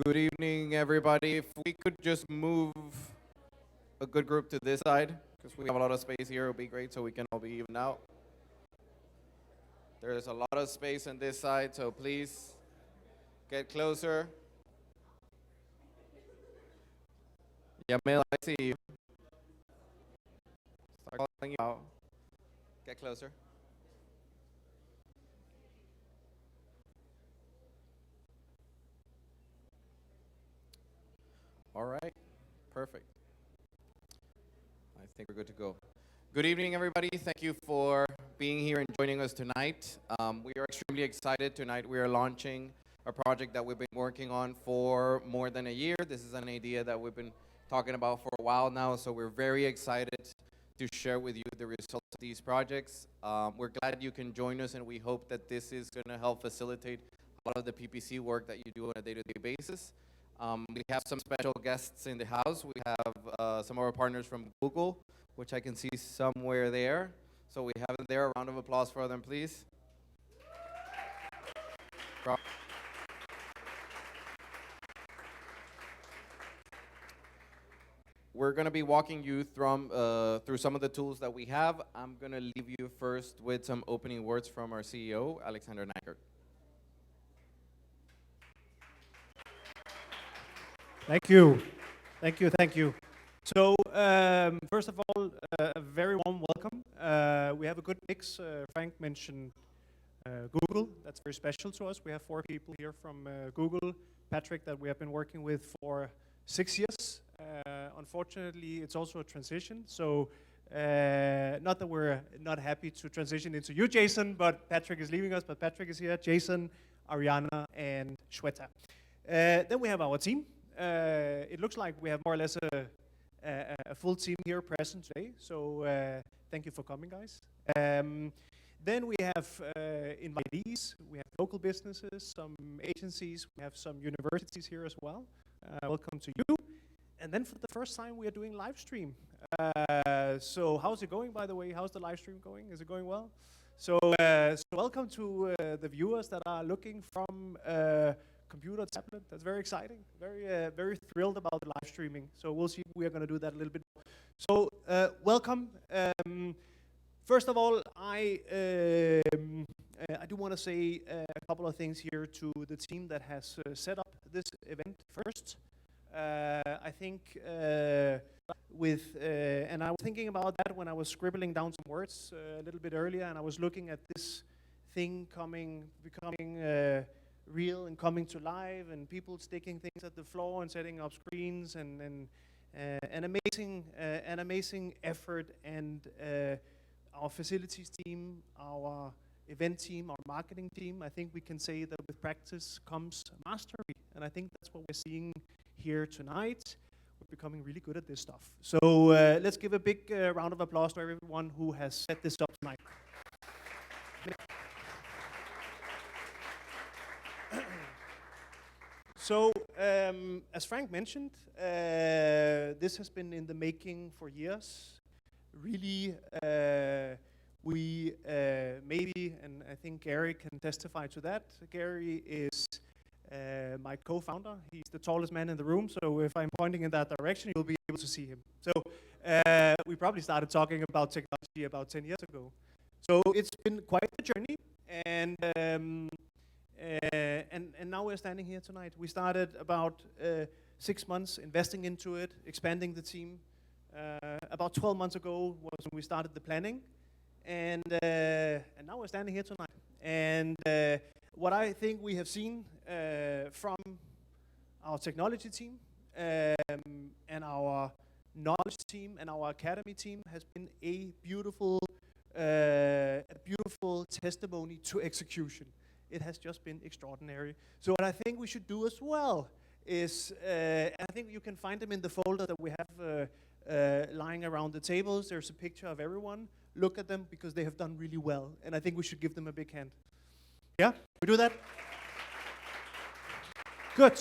Good evening, everybody. If we could just move a good group to this side, because we have a lot of space here, it would be great so we can all be even out. There's a lot of space on this side, so please get closer. Yamil, I see you. Start calling you out. Get closer. All right, perfect. I think we're good to go. Good evening, everybody. Thank you for being here and joining us tonight. We are extremely excited. Tonight we are launching a project that we've been working on for more than a year. This is an idea that we've been talking about for a while now, so we're very excited to share with you the results of these projects. We're glad you can join us, and we hope that this is going to help facilitate a lot of the PPC work that you do on a day-to-day basis. We have some special guests in the house. We have some of our partners from Google, which I can see somewhere there. So we have them there. A round of applause for them, please. We're going to be walking you through some of the tools that we have. I'm going to leave you first with some opening words from our CEO, Alexander Nankert. Thank you. Thank you. Thank you. So, first of all, a very warm welcome. We have a good mix. Frank mentioned Google. That's very special to us. We have 4 people here from Google. Patrick, that we have been working with for 6 years. Unfortunately, it's also a transition. So, not that we're not happy to transition into you, Jason, but Patrick is leaving us. But Patrick is here. Jason, Ariana, and Shweta. Then we have our team. It looks like we have more or less a full team here present today, so thank you for coming, guys. Then we have invitees, we have local businesses, some agencies, we have some universities here as well. Welcome to you. And then for the first time, we are doing live stream. So how's it going, by the way? How's the live stream going? Is it going well? So welcome to the viewers that are looking from computer, tablet. That's very exciting. Very thrilled about the live streaming. So we'll see if we are going to do that a little bit more. So welcome. First of all, I do want to say a couple of things here to the team that has set up this event first. I think and I was thinking about that when I was scribbling down some words a little bit earlier, and I was looking at this thing becoming real and coming to life, and people sticking things at the floor and setting up screens, and an amazing effort, and our facilities team, our event team, our marketing team. I think we can say that with practice comes mastery, and I think that's what we're seeing here tonight. We're becoming really good at this stuff. So let's give a big round of applause to everyone who has set this up tonight. So, as Frank mentioned, this has been in the making for years. Really, we maybe, and I think Gary can testify to that. Gary is my co-founder. He's the tallest man in the room, so if I'm pointing in that direction, you'll be able to see him. So, we probably started talking about technology about 10 years ago. So, it's been quite a journey, and now we're standing here tonight. We started about 6 months investing into it, expanding the team. About 12 months ago was when we started the planning, and now we're standing here tonight. And what I think we have seen from our technology team and our knowledge team and our academy team has been a beautiful testimony to execution. It has just been extraordinary. So what I think we should do as well is, I think you can find them in the folder that we have lying around the tables. There's a picture of everyone. Look at them because they have done really well. And I think we should give them a big hand. Yeah? We do that? Good.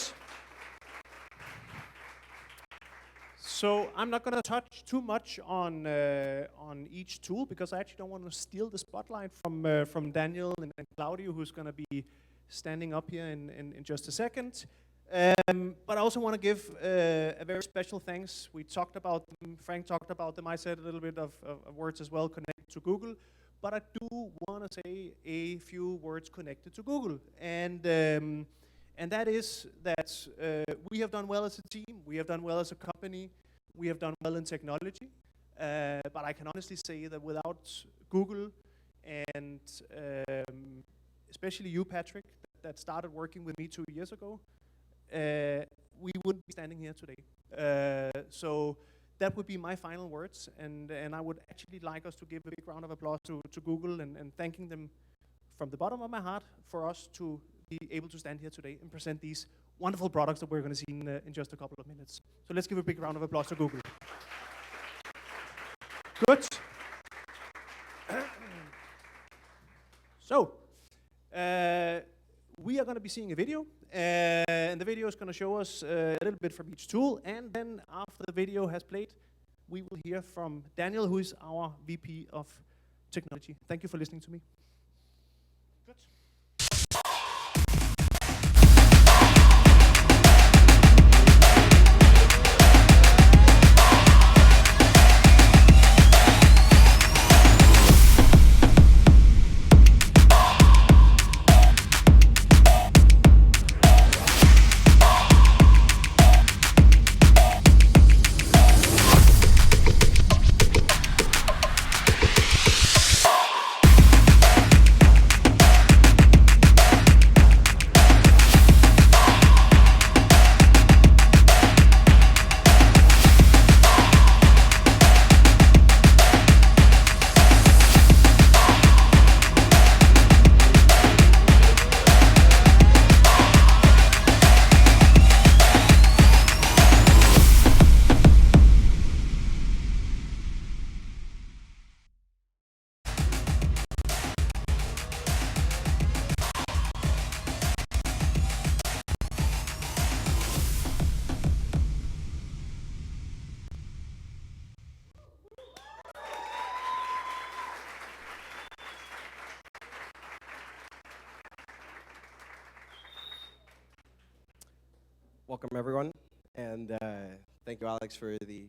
So I'm not going to touch too much on each tool because I actually don't want to steal the spotlight from Daniel and Claudio, who's going to be standing up here in just a second. But I also want to give a very special thanks. We talked about them, Frank talked about them, I said a little bit of words as well connected to Google. But I do want to say a few words connected to Google. And that is that we have done well as a team, we have done well as a company, we have done well in technology. But I can honestly say that without Google and especially you, Patrick, that started working with me 2 years ago, we wouldn't be standing here today. So that would be my final words, and I would actually like us to give a big round of applause to Google and thanking them from the bottom of my heart for us to be able to stand here today and present these wonderful products that we're going to see in just a couple of minutes. So let's give a big round of applause to Google. Good. So, we are going to be seeing a video, and the video is going to show us a little bit from each tool, and then after the video has played, we will hear from Daniel, who is our VP of Technology. Thank you for listening to me. Good. Welcome, everyone, and thank you, Alex, for the.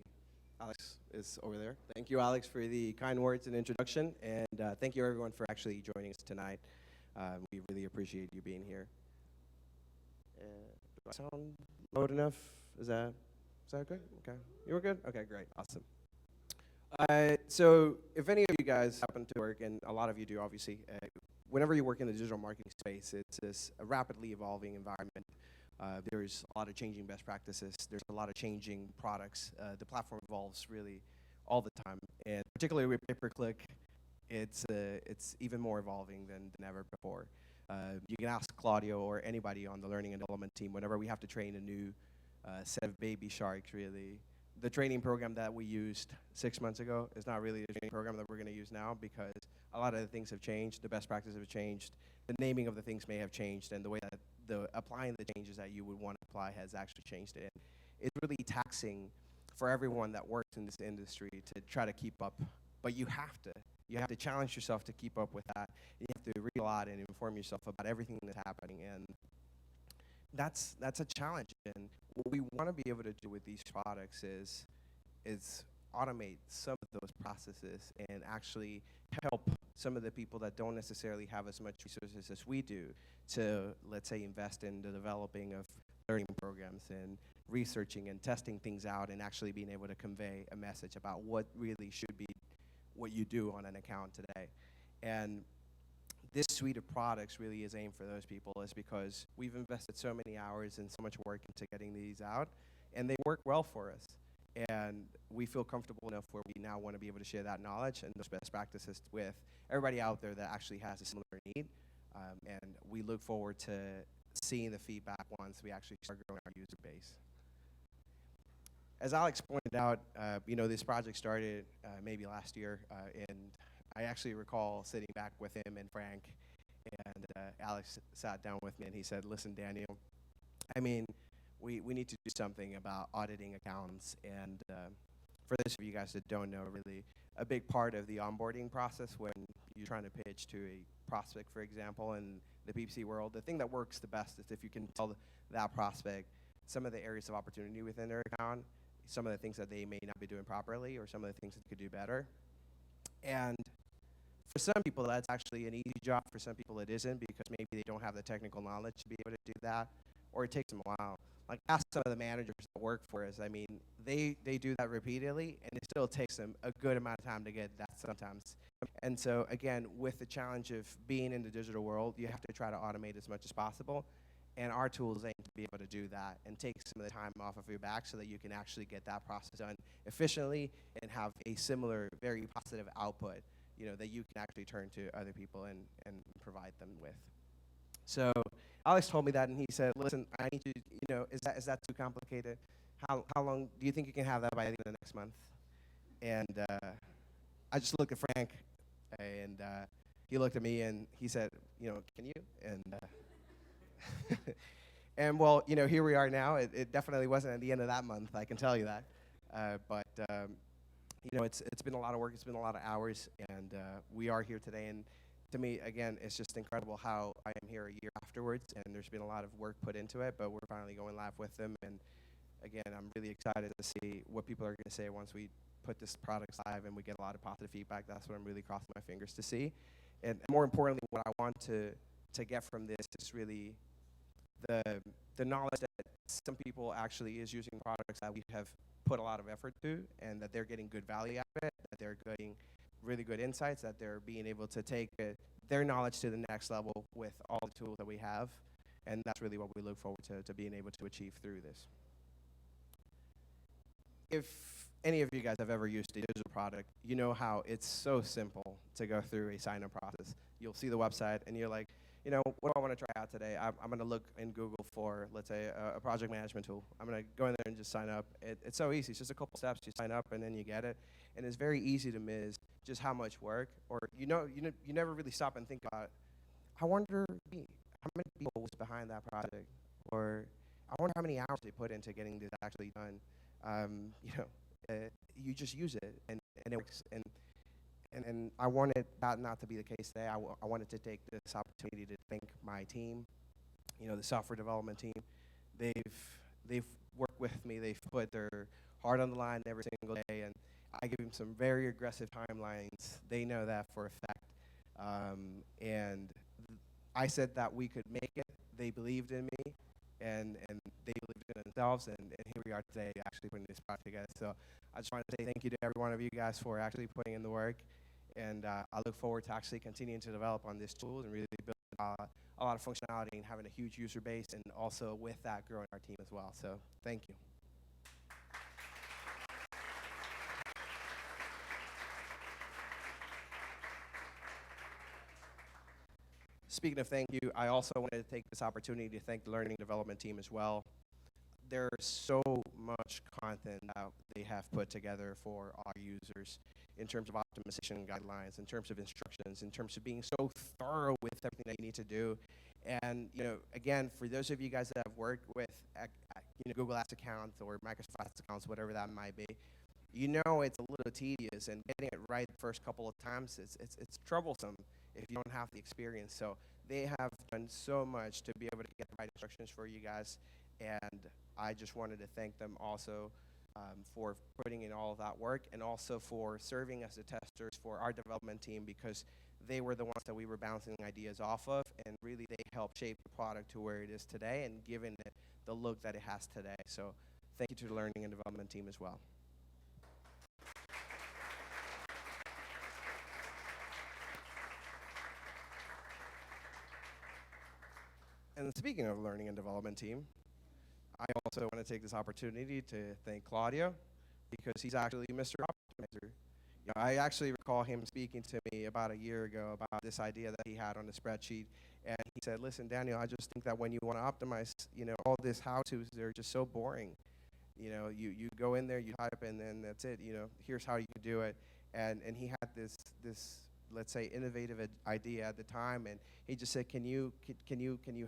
Alex is over there. Thank you, Alex, for the kind words and introduction, and thank you, everyone, for actually joining us tonight. We really appreciate you being here. Do I sound loud enough? Is that good? Okay, you were good. Okay, great, awesome. So, if any of you guys happen to work, and a lot of you do, obviously, whenever you work in the digital marketing space, it's a rapidly evolving environment. There's a lot of changing best practices. There's a lot of changing products. The platform evolves really all the time, and particularly with pay-per-click, it's even more evolving than ever before. You can ask Claudio or anybody on the learning and development team whenever we have to train a new set of baby sharks. Really, the training program that we used 6 months ago is not really the training program that we're going to use now, because a lot of the things have changed. The best practices have changed. The naming of the things may have changed, and the way that applying the changes that you would want to apply has actually changed it. And it's really taxing for everyone that works in this industry to try to keep up. But you have to challenge yourself to keep up with that. You have to read a lot and inform yourself about everything that's happening, and that's a challenge. And what we want to be able to do with these products is automate some of those processes and actually help some of the people that don't necessarily have as much resources as we do to, let's say, invest in the developing of learning programs and researching and testing things out and actually being able to convey a message about what really should be what you do on an account today. And this suite of products really is aimed for those people, is because we've invested so many hours and so much work into getting these out, and they work well for us. And we feel comfortable enough where we now want to be able to share that knowledge and those best practices with everybody out there that actually has a similar need. And we look forward to seeing the feedback once we actually start growing our user base. As Alex pointed out, this project started maybe last year, and I actually recall sitting back with him and Frank, and Alex sat down with me and he said, "Listen, Daniel, we need to do something about auditing accounts." And for those of you guys that don't know, really, a big part of the onboarding process when you're trying to pitch to a prospect, for example, in the PPC world, the thing that works the best is if you can tell that prospect, some of the areas of opportunity within their account, some of the things that they may not be doing properly, or some of the things that they could do better. And for some people, that's actually an easy job. For some people, it isn't, because maybe they don't have the technical knowledge to be able to do that, or it takes them a while. Like, ask some of the managers that work for us. I mean, they do that repeatedly, and it still takes them a good amount of time to get that sometimes. And so, again, with the challenge of being in the digital world, you have to try to automate as much as possible. And our tools aim to be able to do that and take some of the time off of your back so that you can actually get that process done efficiently and have a similar, very positive output, you know, that you can actually turn to other people and provide them with. So Alex told me that, and he said, listen, I need you, you know, is that too complicated? How long do you think you can have that by the end of next month? And I just looked at Frank, and he looked at me, and he said, you know, can you? And and well, you know, here we are now. It definitely wasn't at the end of that month, I can tell you that. But you know, it's been a lot of work. It's been a lot of hours, and we are here today. And to me, again, it's just incredible how I am here a year afterwards, and there's been a lot of work put into it, but we're finally going live with them. And again, I'm really excited to see what people are going to say once we put this product live and we get a lot of positive feedback. That's what I'm really crossing my fingers to see. And more importantly, what I want to get from this is really the knowledge that some people actually is using products that we have put a lot of effort to, and that they're getting good value out of it, that they're getting really good insights, that they're being able to take their knowledge to the next level with all the tools that we have. And that's really what we look forward to being able to achieve through this. If any of you guys have ever used a digital product, you know how it's so simple to go through a sign-up process. You'll see the website, and you're like, you know, what do I want to try out today? I'm going to look in Google for, let's say, a project management tool. I'm going to go in there and just sign up. It's so easy. It's just a couple steps. You sign up, and then you get it. And it's very easy to miss just how much work, or you never really stop and think about, I wonder how many people was behind that project, or I wonder how many hours they put into getting this actually done. You know, you just use it, and it works. And I wanted that not to be the case today. I wanted to take this opportunity to thank my team, you know, the software development team. They've worked with me. They've put their heart on the line every single day, and I give them some very aggressive timelines. They know that for a fact. And I said that we could make it. They believed in me, and they believed in themselves, and here we are today actually putting this project together. So I just want to say thank you to every one of you guys for actually putting in the work, and I look forward to actually continuing to develop on this tool and really build a lot of functionality and having a huge user base, and also with that growing our team as well. So thank you. Speaking of thank you, I also wanted to take this opportunity to thank the learning and development team as well. There's so much content that they have put together for our users in terms of optimization guidelines, in terms of instructions, in terms of being so thorough with everything that you need to do. And, you know, again, for those of you guys that have worked with you know, Google Ads accounts or Microsoft Ads accounts, whatever that might be, you know it's a little tedious, and getting it right the first couple of times, it's troublesome if you don't have the experience. So they have done so much to be able to get the right instructions for you guys, and I just wanted to thank them also for putting in all of that work, and also for serving as the testers for our development team, because they were the ones that we were bouncing ideas off of, and really they helped shape the product to where it is today and given it the look that it has today. So thank you to the learning and development team as well. And speaking of learning and development team, I also want to take this opportunity to thank Claudio, because he's actually Mr. Optimizer. You know, I actually recall him speaking to me about a year ago about this idea that he had on the spreadsheet, and he said, listen, Daniel, I just think that when you want to optimize, you know, all this how-tos, they're just so boring. You know, you go in there, you type, and then that's it. You know, here's how you can do it. And he had this let's say innovative idea at the time, and he just said, can you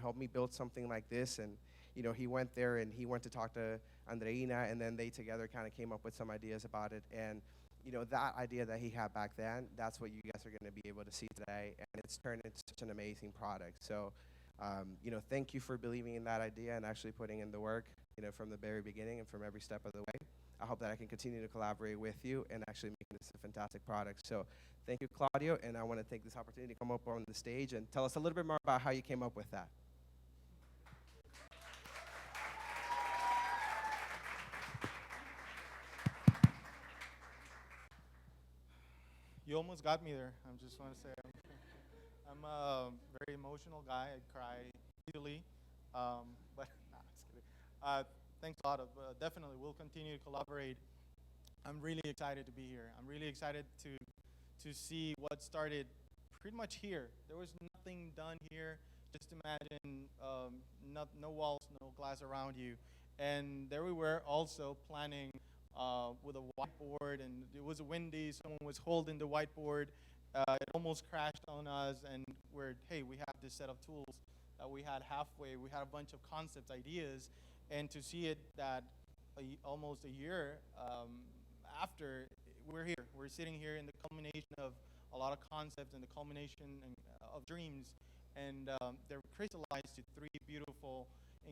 help me build something like this? And you know, he went there and he went to talk to Andreina, and then they together kind of came up with some ideas about it. And you know, that idea that he had back then, that's what you guys are going to be able to see today, and it's turned into such an amazing product. So you know, thank you for believing in that idea and actually putting in the work. from the very beginning and from every step of the way. I hope that I can continue to collaborate with you and actually make this a fantastic product. So thank you, Claudio, and I want to take this opportunity to come up on the stage and tell us a little bit more about how you came up with that. You almost got me there. I just want to say I'm a very emotional guy. I cry easily, but nah, just kidding. Thanks a lot. Definitely, we'll continue to collaborate. I'm really excited to be here. I'm really excited to see what started pretty much here. There was nothing done here. Just imagine no walls, no glass around you, and there we were also planning with a whiteboard, and it was windy. Someone was holding the whiteboard. It almost crashed on us, and hey, we have this set of tools that we had halfway. We had a bunch of concepts, ideas, and to see it that almost a year after, we're here. We're sitting here in the culmination of a lot of concepts and the culmination of dreams, and they're crystallized to 3 beautiful,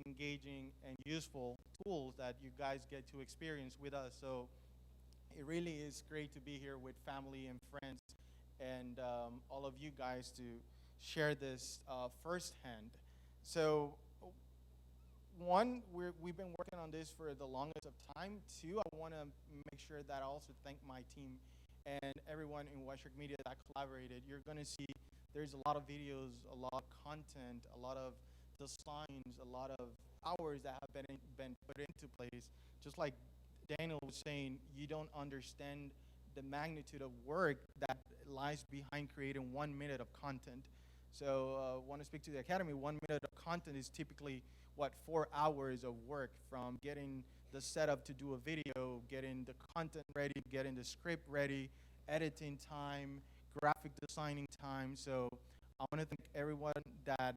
engaging, and useful tools that you guys get to experience with us. So it really is great to be here with family and friends and all of you guys to share this firsthand. So one, we've been working on this for the longest of time. 2, I want to make sure that I also thank my team and everyone in Western Media that collaborated. You're going to see there's a lot of videos, a lot of content, a lot of designs, a lot of hours that have been put into place. Just like Daniel was saying, you don't understand the magnitude of work that lies behind creating 1 minute of content. So want to speak to the Academy, 1 minute of content is typically, 4 hours of work, from getting the setup to do a video, getting the content ready, getting the script ready, editing time, graphic designing time. So I want to thank everyone that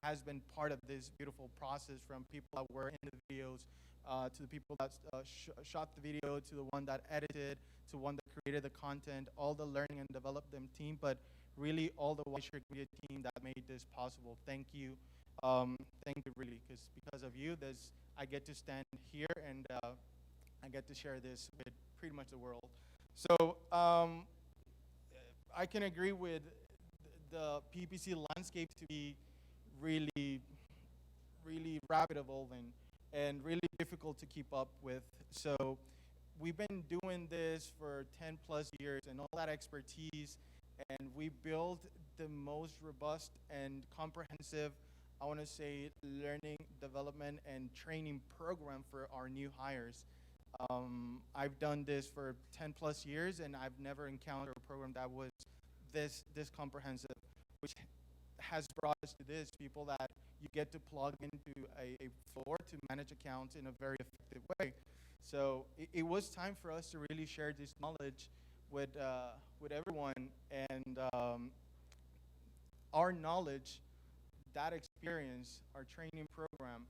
has been part of this beautiful process, from people that were in the videos, to the people that shot the video, to the one that edited, to one that created the content, all the learning and development team, but really all the White Shirt Media team that made this possible. Thank you. Thank you, really, because of you, I get to stand here and I get to share this with pretty much the world. So I can agree with the PPC landscape to be really, really rapid evolving and really difficult to keep up with. So we've been doing this for 10 plus years and all that expertise, and we built the most robust and comprehensive, I want to say, learning, development, and training program for our new hires. I've done this for 10 plus years, and I've never encountered a program that was this comprehensive, which has brought us to this, people that you get to plug into a floor to manage accounts in a very effective way. So it was time for us to really share this knowledge with everyone, and our knowledge, that experience, our training program,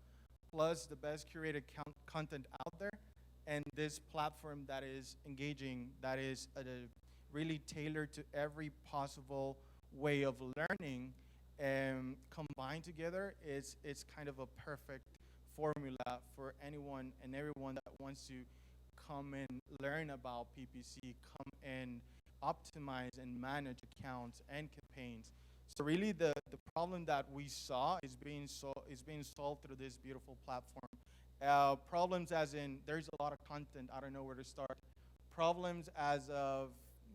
plus the best curated content out there, and this platform that is engaging, that is really tailored to every possible way of learning, and combined together, it's kind of a perfect formula for anyone and everyone that wants to come and learn about PPC, come and optimize and manage accounts and campaigns. So really the problem that we saw is being solved through this beautiful platform. Problems as in, there's a lot of content, I don't know where to start. Problems as of,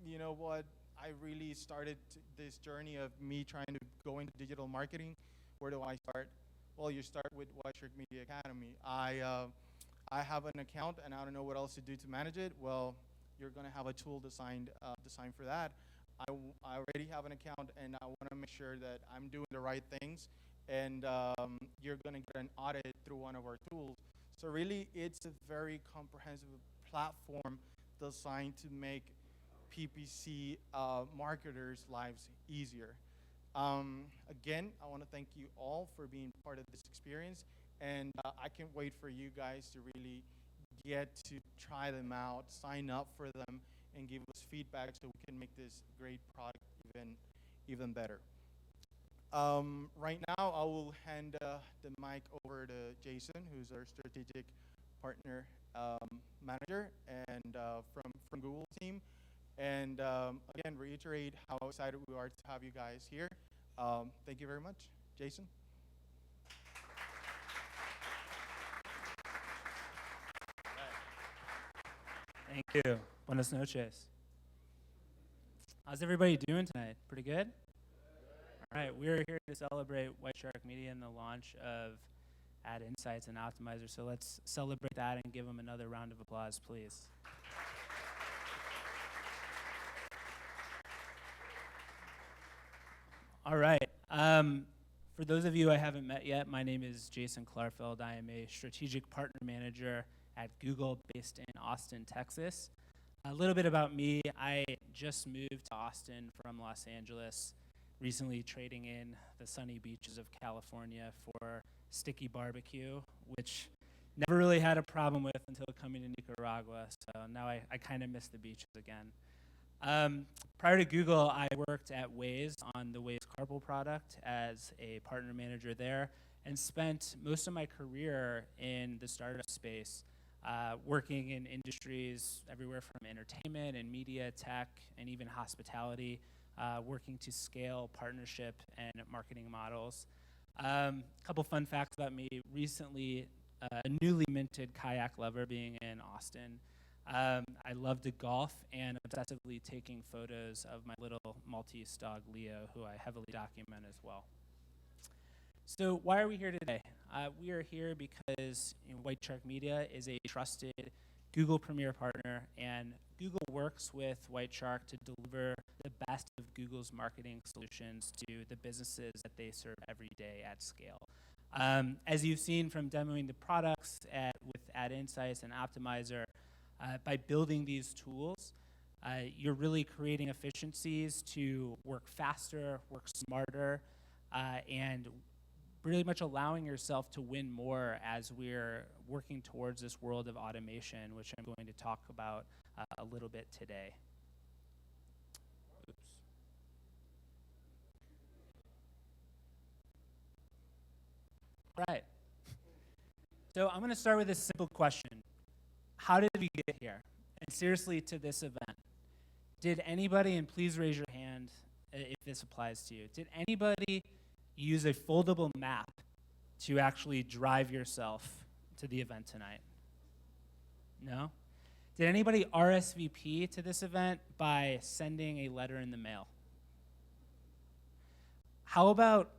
you know what, I really started this journey of me trying to go into digital marketing. Where do I start? Well, you start with White Shirt Media Academy. I have an account and I don't know what else to do to manage it. Well, you're going to have a tool designed for that. I already have an account and I want to make sure that I'm doing the right things, and you're going to get an audit through one of our tools. So really, it's a very comprehensive platform designed to make PPC marketers' lives easier. Again, I want to thank you all for being part of this experience, and I can't wait for you guys to really get to try them out, sign up for them, and give us feedback so we can make this great product even better. Right now, I will hand the mic over to Jason, who's our strategic partner manager and from Google team. And again, reiterate how excited we are to have you guys here. Thank you very much. Jason? Thank you. Buenas noches. How's everybody doing tonight? Pretty good? All right, we're here to celebrate White Shark Media and the launch of AdInsights and Optimizer. So let's celebrate that and give them another round of applause, please. All right. For those of you I haven't met yet, my name is Jason Klarfeld. I am a strategic partner manager at Google based in Austin, Texas. A little bit about me. I just moved to Austin from Los Angeles, recently trading in the sunny beaches of California for sticky barbecue, which never really had a problem with until coming to Nicaragua. So now I kind of miss the beaches again. Prior to Google, I worked at Waze on the Waze Carpool product as a partner manager there and spent most of my career in the startup space, working in industries everywhere from entertainment and media, tech, and even hospitality, working to scale partnership and marketing models. A couple fun facts about me. Recently, a newly minted kayak lover being in Austin. I love to golf and obsessively taking photos of my little Maltese dog, Leo, who I heavily document as well. So why are we here today? We are here because White Shark Media is a trusted Google Premier partner, and Google works with White Shark to deliver the best of Google's marketing solutions to the businesses that they serve every day at scale. As you've seen from demoing the products with AdInsights and Optimizer, by building these tools, you're really creating efficiencies to work faster, work smarter, and really much allowing yourself to win more as we're working towards this world of automation, which I'm going to talk about a little bit today. Oops. All right. So I'm going to start with a simple question. How did we get here? And seriously, to this event. Did anybody, and please raise your hand if this applies to you, did anybody use a foldable map to actually drive yourself to the event tonight? No? Did anybody RSVP to this event by sending a letter in the mail? How about,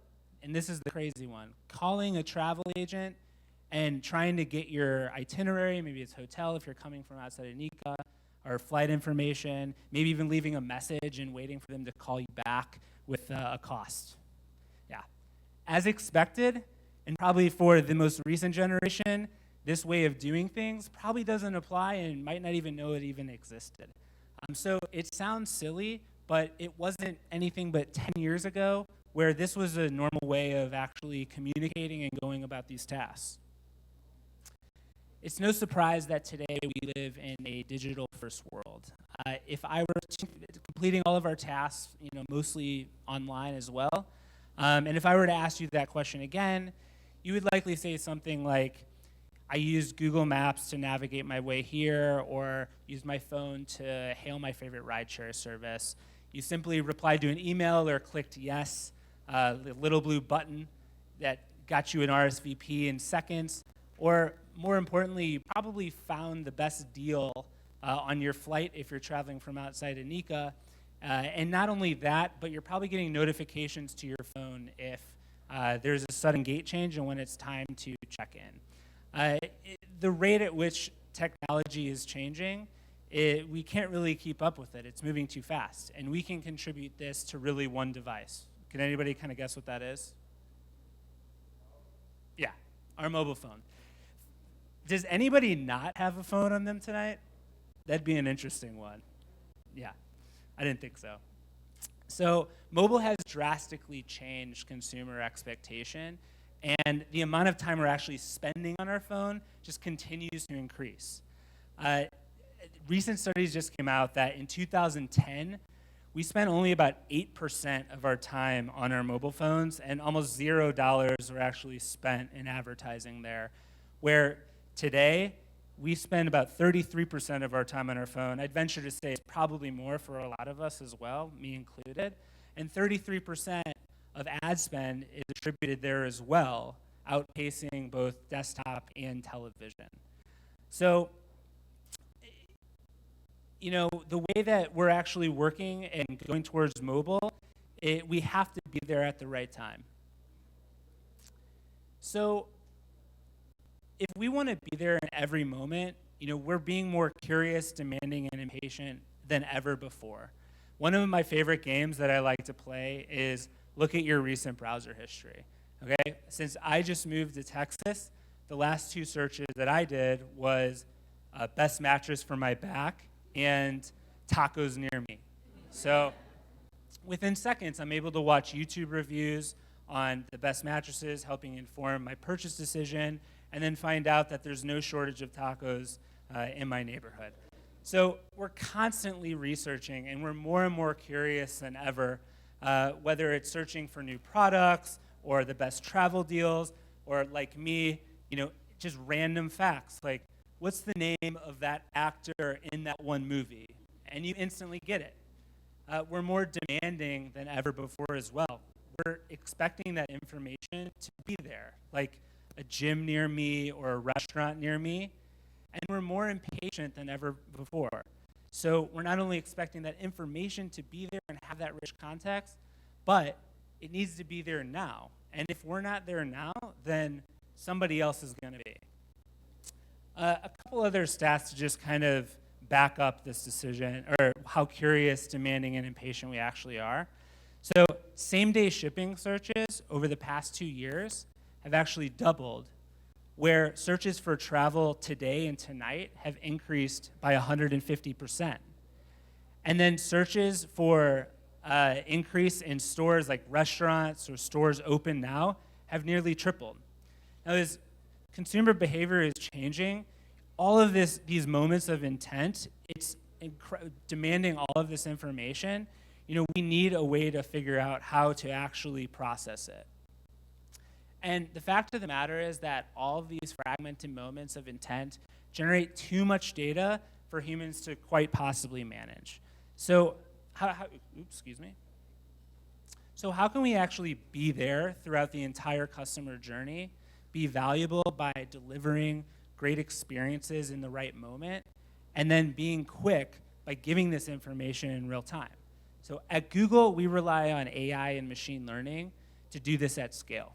and this is the crazy one, calling a travel agent and trying to get your itinerary, maybe it's hotel if you're coming from outside of Nika, or flight information, maybe even leaving a message and waiting for them to call you back with a cost. Yeah. As expected, and probably for the most recent generation, this way of doing things probably doesn't apply and might not even know it even existed. So it sounds silly, but it wasn't anything but 10 years ago where this was a normal way of actually communicating and going about these tasks. It's no surprise that today we live in a digital-first world. If I were completing all of our tasks, mostly online as well, and if I were to ask you that question again, you would likely say something like, I used Google Maps to navigate my way here, or used my phone to hail my favorite rideshare service. You simply replied to an email or clicked yes, the little blue button that got you an RSVP in seconds, or more importantly, you probably found the best deal on your flight if you're traveling from outside of Nika. And not only that, but you're probably getting notifications to your phone if there's a sudden gate change and when it's time to check in. The rate at which technology is changing, we can't really keep up with it. It's moving too fast. And we can contribute this to really one device. Can anybody kind of guess what that is? Yeah, our mobile phone. Does anybody not have a phone on them tonight? That'd be an interesting one. Yeah, I didn't think so. So mobile has drastically changed consumer expectation, and the amount of time we're actually spending on our phone just continues to increase. Recent studies just came out that in 2010, we spent only about 8% of our time on our mobile phones, and almost $0 were actually spent in advertising there. Where today, we spend about 33% of our time on our phone. I'd venture to say it's probably more for a lot of us as well, me included. And 33% of ad spend is attributed there as well, outpacing both desktop and television. So, you know, the way that we're actually working and going towards mobile, we have to be there at the right time. So, if we want to be there in every moment, you know, we're being more curious, demanding, and impatient than ever before. One of my favorite games that I like to play is look at your recent browser history. Okay? Since I just moved to Texas, the last 2 searches that I did was best mattress for my back and tacos near me. So within seconds, I'm able to watch YouTube reviews on the best mattresses, helping inform my purchase decision, and then find out that there's no shortage of tacos in my neighborhood. So we're constantly researching, and we're more and more curious than ever, whether it's searching for new products or the best travel deals, or like me, you know, just random facts, like what's the name of that actor in that one movie? And you instantly get it. We're more demanding than ever before as well. We're expecting that information to be there, like a gym near me or a restaurant near me, and we're more impatient than ever before. So we're not only expecting that information to be there and have that rich context, but it needs to be there now. And if we're not there now, then somebody else is going to be. A couple other stats to just kind of back up this decision, or how curious, demanding, and impatient we actually are. So same-day shipping searches over the past 2 years have actually doubled, where searches for travel today and tonight have increased by 150%. And then searches for increase in stores like restaurants or stores open now have nearly tripled. Now, as consumer behavior is changing, all of these moments of intent, it's demanding all of this information. You know, we need a way to figure out how to actually process it. And the fact of the matter is that all of these fragmented moments of intent generate too much data for humans to quite possibly manage. So So how can we actually be there throughout the entire customer journey, be valuable by delivering great experiences in the right moment, and then being quick by giving this information in real time? So at Google, we rely on AI and machine learning to do this at scale.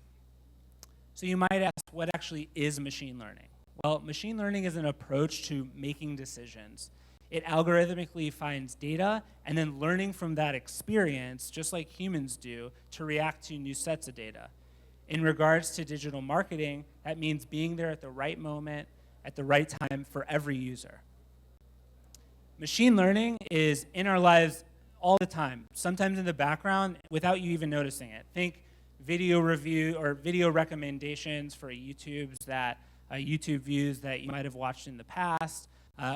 So you might ask, what actually is machine learning? Well, machine learning is an approach to making decisions. It algorithmically finds data and then learning from that experience, just like humans do, to react to new sets of data. In regards to digital marketing, that means being there at the right moment, at the right time for every user. Machine learning is in our lives all the time, sometimes in the background without you even noticing it. Think video review or video recommendations for YouTube views that you might have watched in the past,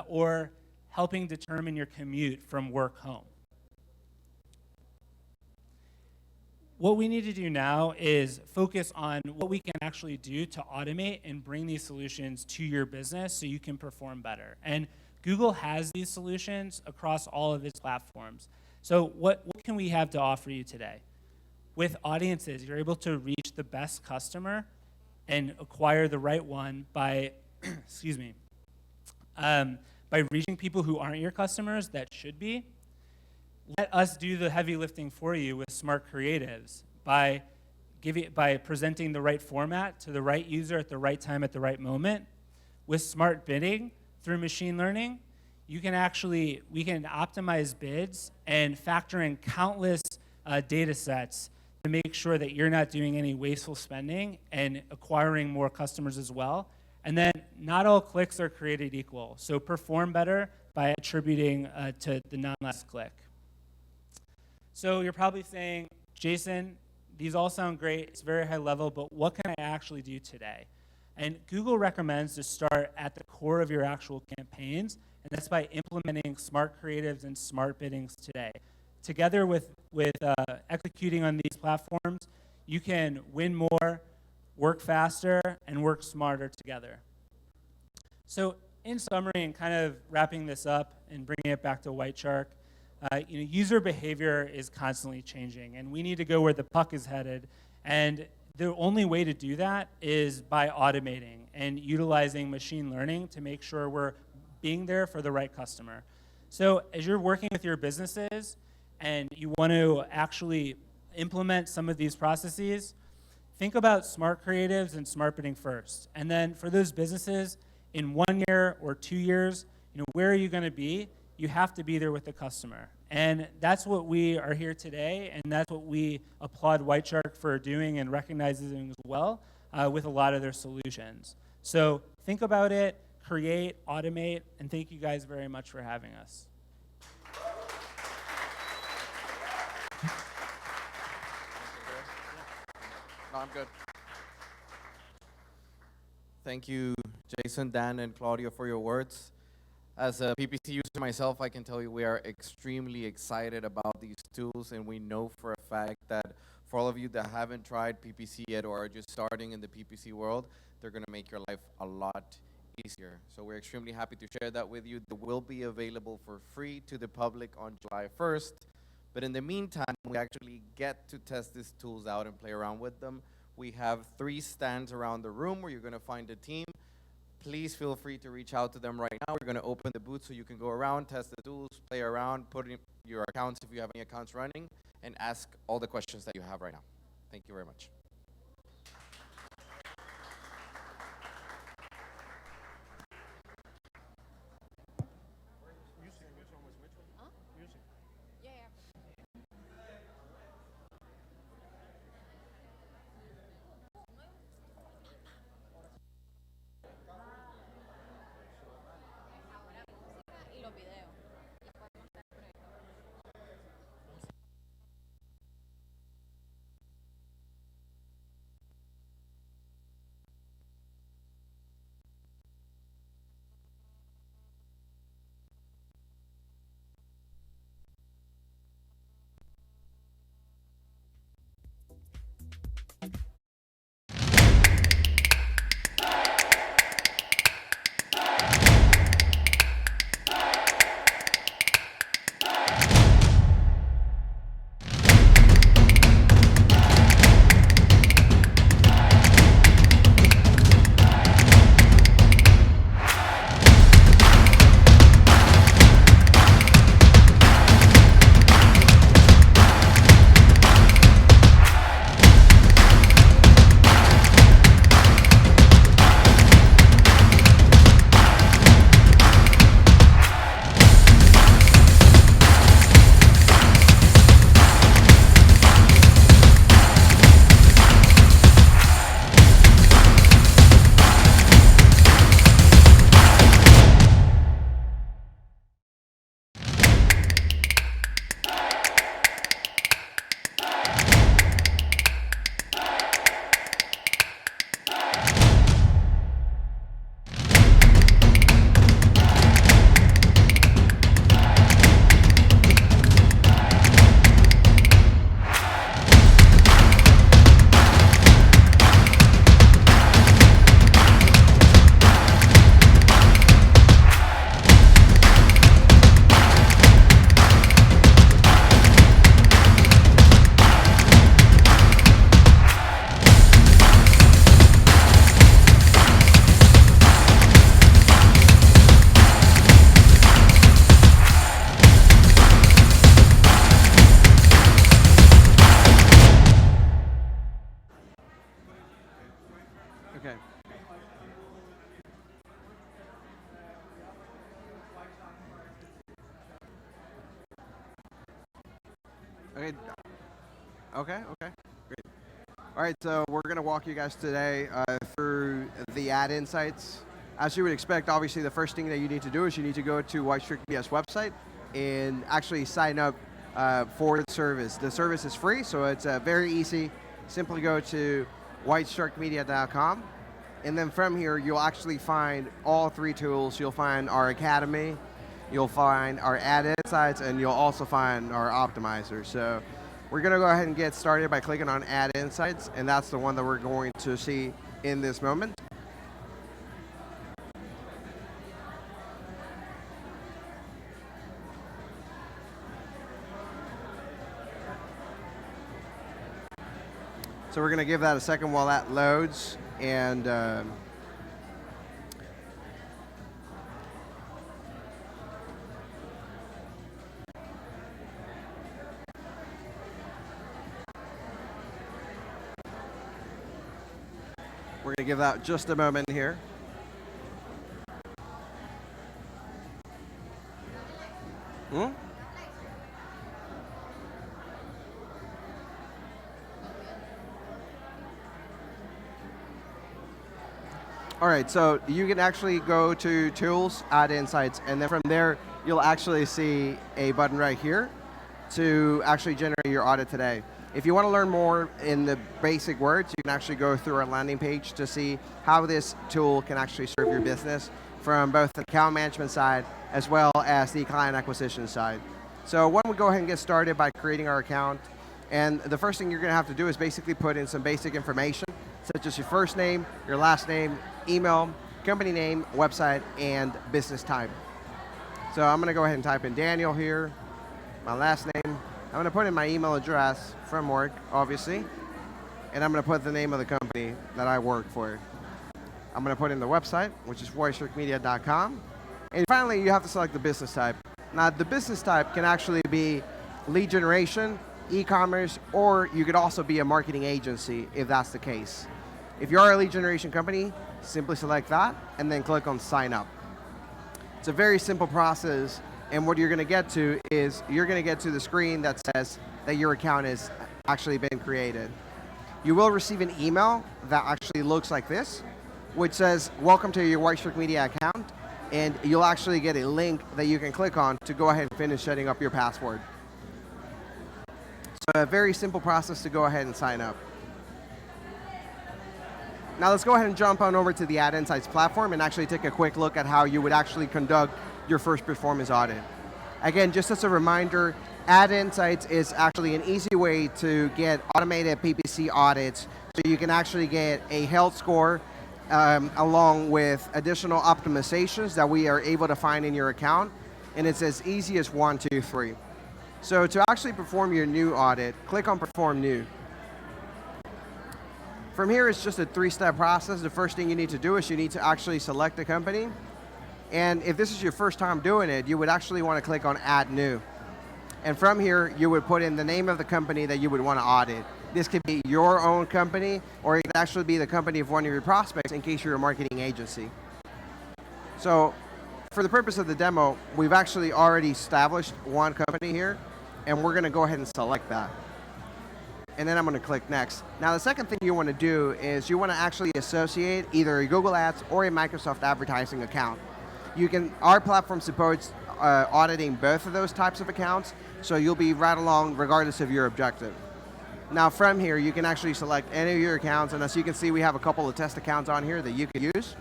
or helping determine your commute from work home. What we need to do now is focus on what we can actually do to automate and bring these solutions to your business so you can perform better. And Google has these solutions across all of its platforms. So what can we have to offer you today? With audiences, you're able to reach the best customer and acquire the right one by, by reaching people who aren't your customers that should be. Let us do the heavy lifting for you with smart creatives by presenting the right format to the right user at the right time at the right moment. With smart bidding through machine learning, we can optimize bids and factor in countless data sets to make sure that you're not doing any wasteful spending and acquiring more customers as well. And then not all clicks are created equal. So perform better by attributing to the non-last click. So you're probably saying, Jason, these all sound great, it's very high level, but what can I actually do today? And Google recommends to start at the core of your actual campaigns, and that's by implementing smart creatives and smart biddings today. together with executing on these platforms, you can win more, work faster, and work smarter together. So in summary, and kind of wrapping this up and bringing it back to White Shark, user behavior is constantly changing, and we need to go where the puck is headed. And the only way to do that is by automating and utilizing machine learning to make sure we're being there for the right customer. So as you're working with your businesses and you want to actually implement some of these processes, think about smart creatives and smart bidding first. And then for those businesses, in 1 year or 2 years, where are you going to be? You have to be there with the customer. And that's what we are here today, and that's what we applaud White Shark for doing and recognizing as well with a lot of their solutions. So think about it, create, automate, and thank you guys very much for having us. No, I'm good. Thank you, Jason, Dan, and Claudio, for your words. As a PPC user myself, I can tell you we are extremely excited about these tools, and we know for a fact that for all of you that haven't tried PPC yet or are just starting in the PPC world, they're going to make your life a lot easier. So we're extremely happy to share that with you. They will be available for free to the public on July 1st. But in the meantime, we actually get to test these tools out and play around with them. We have 3 stands around the room where you're going to find a team. Please feel free to reach out to them right now. We're going to open the booth so you can go around, test the tools, play around, put in your accounts if you have any accounts running, and ask all the questions that you have right now. Thank you very much. Okay. Okay. Okay. Great. All right. So we're going to walk you guys today through the AdInsights. As you would expect, obviously, the first thing that you need to do is you need to go to White Shark Media's website and actually sign up for the service. The service is free, so it's very easy. Simply go to whitesharkmedia.com. And then from here, you'll actually find all 3 tools. You'll find our academy, you'll find our AdInsights, and you'll also find our optimizer. So we're going to go ahead and get started by clicking on AdInsights, and that's the one that we're going to see in this moment. So we're going to give that a second while that loads, and we're going to give that just a moment here. All right, so you can actually go to Tools, AdInsights, and then from there, you'll actually see a button right here to actually generate your audit today. If you want to learn more in the basic words, you can actually go through our landing page to see how this tool can actually serve your business from both the account management side as well as the client acquisition side. So why don't we go ahead and get started by creating our account. And the first thing you're going to have to do is basically put in some basic information, such as your first name, your last name, email, company name, website, and business type. So I'm going to go ahead and type in Daniel here, my last name. I'm going to put in my email address from work, obviously, and I'm going to put the name of the company that I work for. I'm going to put in the website, which is voicesharkmedia.com. And finally, you have to select the business type. Now, the business type can actually be lead generation, e-commerce, or you could also be a marketing agency if that's the case. If you are a lead generation company, simply select that and then click on sign up. It's a very simple process, and what you're going to get to is you're going to get to the screen that says that your account has actually been created. You will receive an email that actually looks like this, which says welcome to your White Shark Media account, and you'll actually get a link that you can click on to go ahead and finish setting up your password. So a very simple process to go ahead and sign up. Now let's go ahead and jump on over to the AdInsights platform and actually take a quick look at how you would actually conduct your first performance audit. Again, just as a reminder, AdInsights is actually an easy way to get automated PPC audits, so you can actually get a health score along with additional optimizations that we are able to find in your account, and it's as easy as 1, 2, 3. So to actually perform your new audit, click on Perform New. From here, it's just a 3-step process. The first thing you need to do is you need to actually select the company. And if this is your first time doing it, you would actually want to click on Add New. And from here, you would put in the name of the company that you would want to audit. This could be your own company, or it could actually be the company of one of your prospects in case you're a marketing agency. So for the purpose of the demo, we've actually already established one company here, and we're going to go ahead and select that. And then I'm going to click Next. Now, the second thing you want to do is you want to actually associate either a Google Ads or a Microsoft advertising account. Our platform supports auditing both of those types of accounts, so you'll be right along regardless of your objective. Now, from here, you can actually select any of your accounts, and as you can see, we have a couple of test accounts on here that you can use.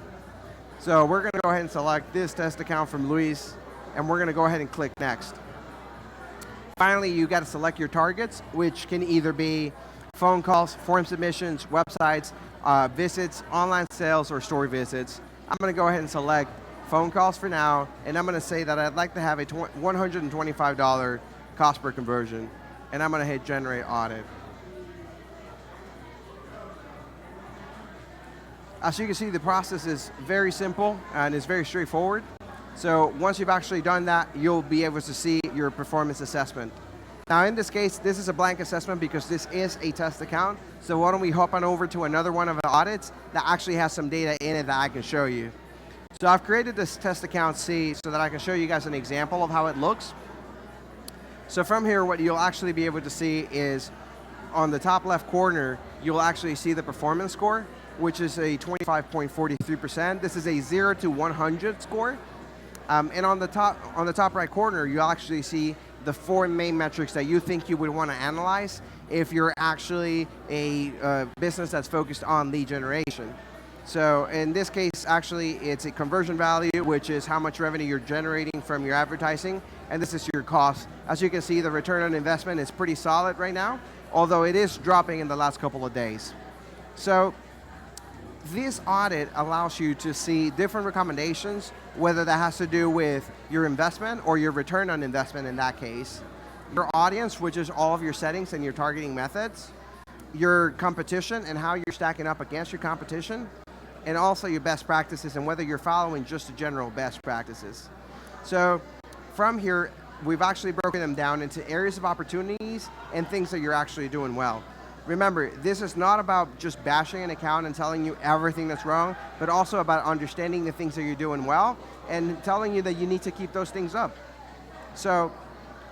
So we're going to go ahead and select this test account from Luis, and we're going to go ahead and click Next. Finally, you got to select your targets, which can either be phone calls, form submissions, websites, visits, online sales, or store visits. I'm going to go ahead and select phone calls for now, and I'm going to say that I'd like to have a $125 cost per conversion, and I'm going to hit Generate Audit. As you can see, the process is very simple and it's very straightforward. So once you've actually done that, you'll be able to see your performance assessment. Now in this case, this is a blank assessment because this is a test account. So why don't we hop on over to another one of the audits that actually has some data in it that I can show you. So I've created this test account C so that I can show you guys an example of how it looks. So from here, what you'll actually be able to see is on the top left corner, you'll actually see the performance score, which is a 25.43%. This is a 0 to 100 score. And on the top right corner, you'll actually see the 4 main metrics that you think you would want to analyze if you're actually a business that's focused on lead generation. So in this case, actually, it's a conversion value, which is how much revenue you're generating from your advertising, and this is your cost. As you can see, the return on investment is pretty solid right now, although it is dropping in the last couple of days. So this audit allows you to see different recommendations, whether that has to do with your investment or your return on investment in that case, your audience, which is all of your settings and your targeting methods, your competition and how you're stacking up against your competition, and also your best practices and whether you're following just the general best practices. So from here, we've actually broken them down into areas of opportunities and things that you're actually doing well. Remember, this is not about just bashing an account and telling you everything that's wrong, but also about understanding the things that you're doing well and telling you that you need to keep those things up. So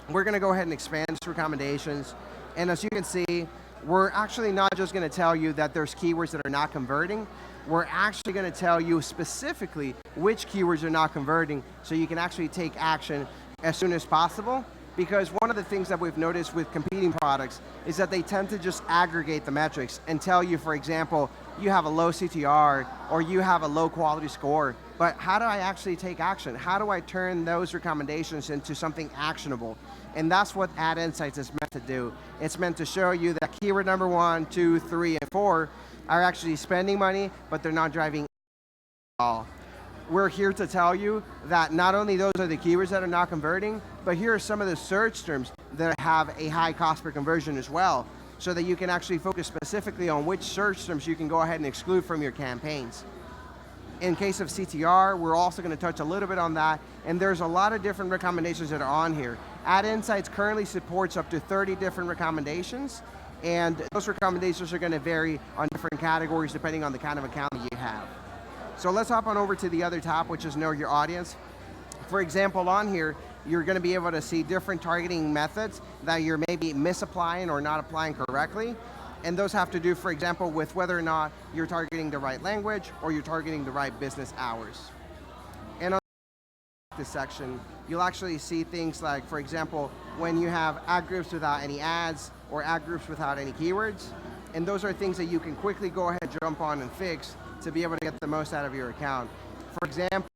we're going to go ahead and expand these recommendations. And as you can see, we're actually not just going to tell you that there's keywords that are not converting. We're actually going to tell you specifically which keywords are not converting so you can actually take action as soon as possible. Because one of the things that we've noticed with competing products is that they tend to just aggregate the metrics and tell you, for example, you have a low CTR or you have a low quality score. But how do I actually take action? How do I turn those recommendations into something actionable? And that's what AdInsights is meant to do. It's meant to show you that keyword number 1, 2, 3, and 4 are actually spending money, but they're not driving at all. We're here to tell you that not only those are the keywords that are not converting, but here are some of the search terms that have a high cost per conversion as well, so that you can actually focus specifically on which search terms you can go ahead and exclude from your campaigns. In case of CTR, we're also going to touch a little bit on that, and there's a lot of different recommendations that are on here. AdInsights currently supports up to 30 different recommendations, and those recommendations are going to vary on different categories depending on the kind of account that you have. So let's hop on over to the other tab, which is Know Your Audience. For example, on here, you're going to be able to see different targeting methods that you're maybe misapplying or not applying correctly. And those have to do, for example, with whether or not you're targeting the right language or you're targeting the right business hours. And on this section, you'll actually see things like, for example, when you have ad groups without any ads or ad groups without any keywords. And those are things that you can quickly go ahead, jump on and fix to be able to get the most out of your account. For example,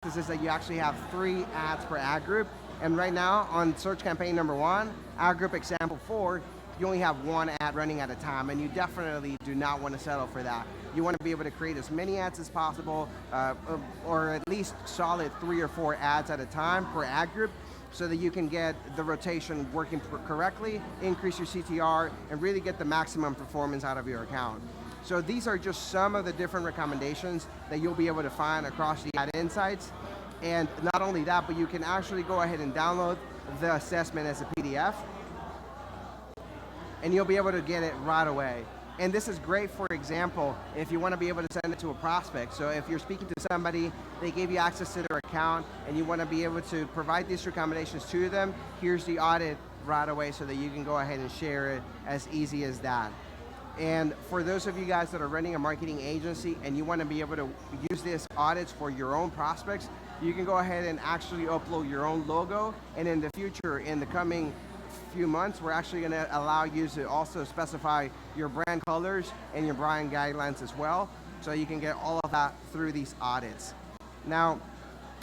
this is that you actually have 3 ads per ad group. And right now on search campaign number 1, ad group example 4, you only have 1 ad running at a time, and you definitely do not want to settle for that. You want to be able to create as many ads as possible, or at least solid 3 or 4 ads at a time per ad group, so that you can get the rotation working correctly, increase your CTR, and really get the maximum performance out of your account. So these are just some of the different recommendations that you'll be able to find across the AdInsights. And not only that, but you can actually go ahead and download the assessment as a PDF, and you'll be able to get it right away. And this is great, for example, if you want to be able to send it to a prospect. So if you're speaking to somebody, they gave you access to their account, and you want to be able to provide these recommendations to them, here's the audit right away so that you can go ahead and share it as easy as that. And for those of you guys that are running a marketing agency and you want to be able to use this audits for your own prospects, you can go ahead and actually upload your own logo. And in the future, in the coming few months, we're actually going to allow you to also specify your brand colors and your brand guidelines as well, so you can get all of that through these audits. Now,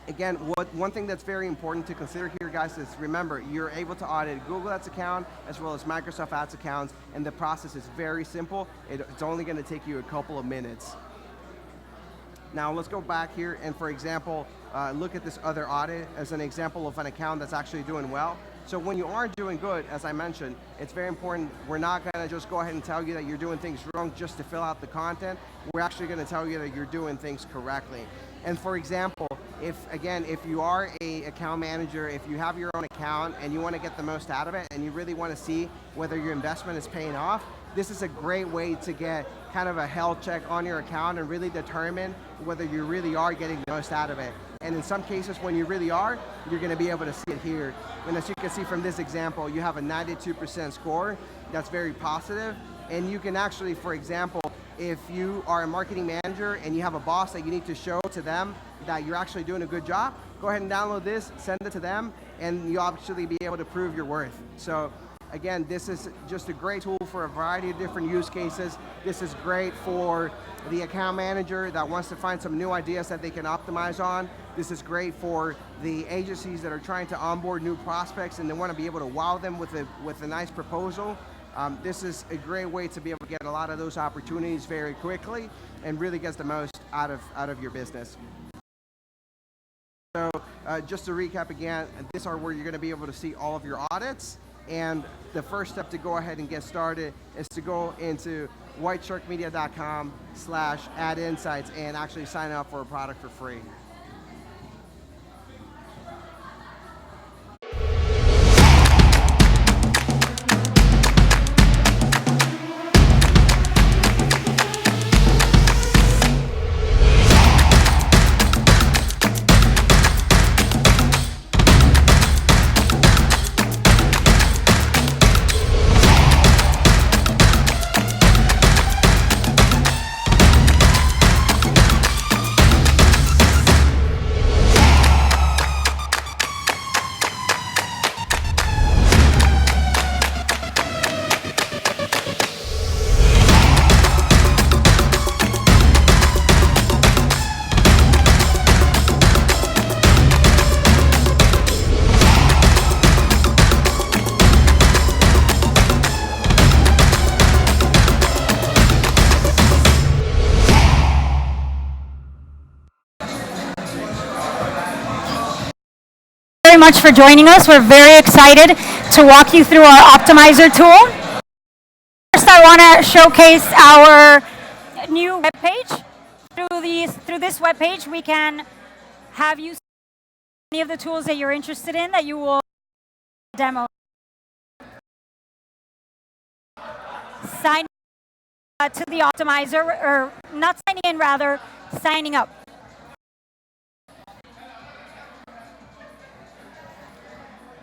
again, one thing that's very important to consider here, guys, is remember, you're able to audit Google Ads account as well as Microsoft Ads accounts, and the process is very simple. It's only going to take you a couple of minutes. Now let's go back here and, for example, look at this other audit as an example of an account that's actually doing well. So when you are doing good, as I mentioned, it's very important. We're not going to just go ahead and tell you that you're doing things wrong just to fill out the content. We're actually going to tell you that you're doing things correctly. And for example, if you are a account manager, if you have your own account and you want to get the most out of it and you really want to see whether your investment is paying off, this is a great way to get kind of a health check on your account and really determine whether you really are getting the most out of it. And in some cases, when you really are, you're going to be able to see it here. And as you can see from this example, you have a 92% score. That's very positive. And you can actually, for example, if you are a marketing manager and you have a boss that you need to show to them that you're actually doing a good job, go ahead and download this, send it to them, and you'll actually be able to prove your worth. So again, this is just a great tool for a variety of different use cases. This is great for the account manager that wants to find some new ideas that they can optimize on. This is great for the agencies that are trying to onboard new prospects and they want to be able to wow them with a nice proposal. This is a great way to be able to get a lot of those opportunities very quickly and really gets the most out of your business. So just to recap again, these are where you're going to be able to see all of your audits. And the first step to go ahead and get started is to go into whitesharkmedia.com/AdInsights and actually sign up for a product for free. Very much for joining us. We're very excited to walk you through our optimizer tool. First, I want to showcase our new webpage. Through this webpage, we can have you see any of the tools that you're interested in that you will demo. Sign to the optimizer, or not signing in, rather signing up.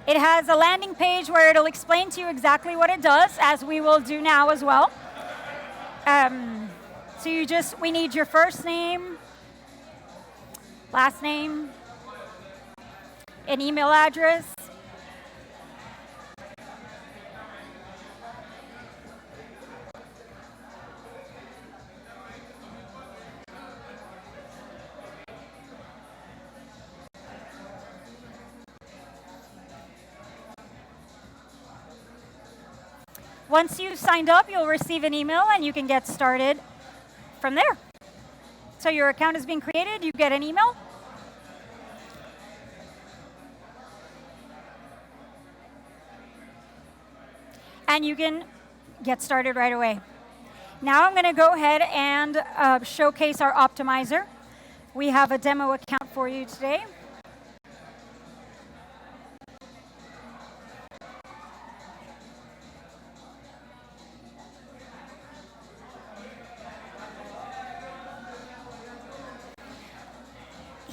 It has a landing page where it'll explain to you exactly what it does, as we will do now as well. So we need your first name, last name, an email address, once you've signed up, you'll receive an email and you can get started from there. So your account has been created, you get an email. And you can get started right away. Now I'm going to go ahead and showcase our optimizer. We have a demo account for you today.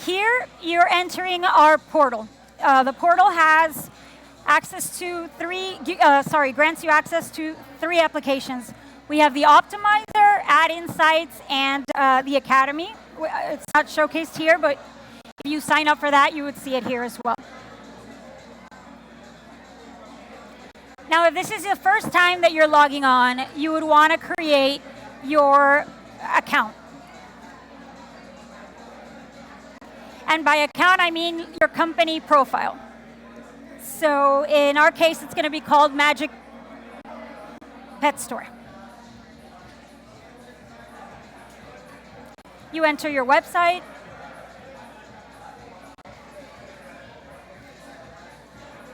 Here, you're entering our portal. The portal has access to grants you access to 3 applications. We have the Optimizer, AdInsights, and the Academy. It's not showcased here, but if you sign up for that, you would see it here as well. Now, if this is the first time that you're logging on, you would want to create your account. And by account, I mean your company profile. So in our case, it's going to be called Magic Pet Store. You enter your website.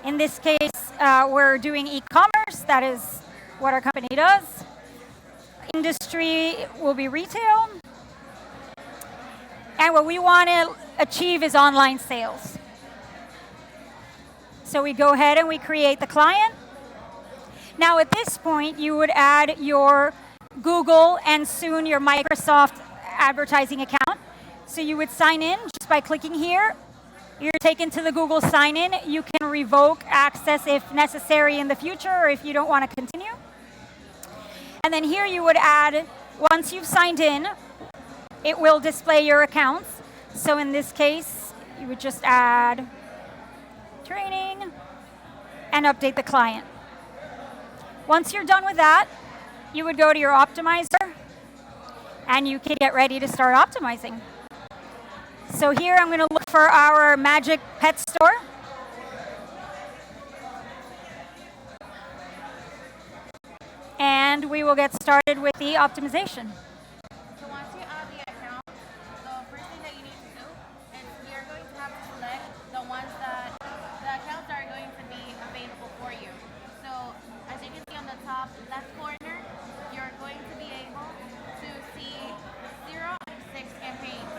In this case, we're doing e-commerce. That is what our company does. Industry will be retail. And what we want to achieve is online sales. So we go ahead and we create the client. Now at this point, you would add your Google and soon your Microsoft advertising account. So you would sign in just by clicking here. You're taken to the Google sign-in. You can revoke access if necessary in the future or if you don't want to continue. And then here you would add, once you've signed in, it will display your accounts. So in this case, you would just add training and update the client. Once you're done with that, you would go to your optimizer and you can get ready to start optimizing. So here I'm going to look for our magic pet store. And we will get started with the optimization. So once you add the account, the first thing that you need to do is you're going to have to select the ones that the accounts are going to be available for you. So as you can see on the top left corner, you're going to be able to see 0 out of 6 campaigns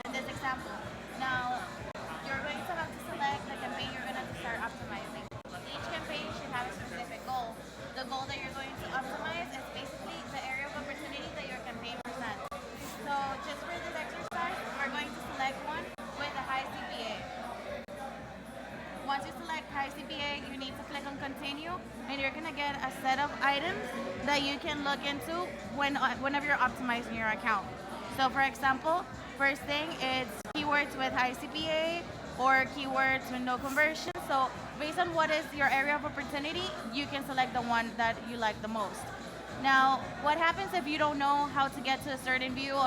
in this example. Now, you're going to have to select the campaign you're going to start optimizing. Each campaign should have a specific goal. The goal that you're going to optimize is basically the area of opportunity that your campaign presents. So just for this exercise, we're going to select one with a high CPA. Once you select high CPA, you need to click on continue, and you're going to get a set of items that you can look into whenever you're optimizing your account. So for example, first thing is keywords with high CPA or keywords with no conversion. So based on what is your area of opportunity, you can select the one that you like the most. Now, what happens if you don't know how to get to a certain view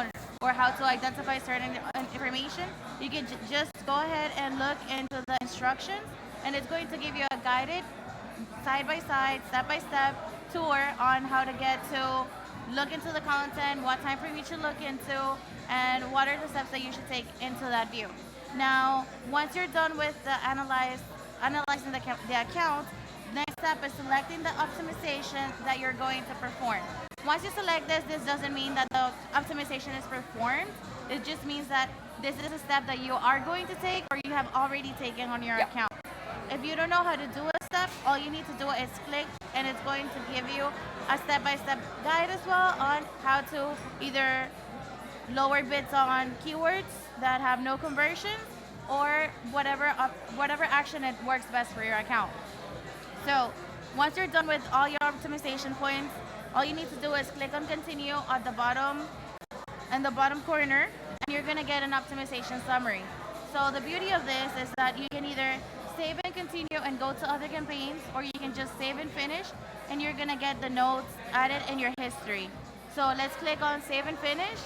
or how to identify certain information? You can just go ahead and look into the instructions, and it's going to give you a guided, side-by-side, step-by-step tour on how to get to look into the content, what time frame you should look into, and what are the steps that you should take into that view. Now, once you're done with the analyzing the account, next step is selecting the optimization that you're going to perform. Once you select this doesn't mean that the optimization is performed. It just means that this is a step that you are going to take or you have already taken on your account. If you don't know how to do a step, all you need to do is click, and it's going to give you a step-by-step guide as well on how to either lower bids on keywords that have no conversions or whatever action it works best for your account. So once you're done with all your optimization points, all you need to do is click on continue at the bottom in the bottom corner, and you're going to get an optimization summary. So the beauty of this is that you can either save and continue and go to other campaigns, or you can just save and finish, and you're going to get the notes added in your history. So let's click on save and finish,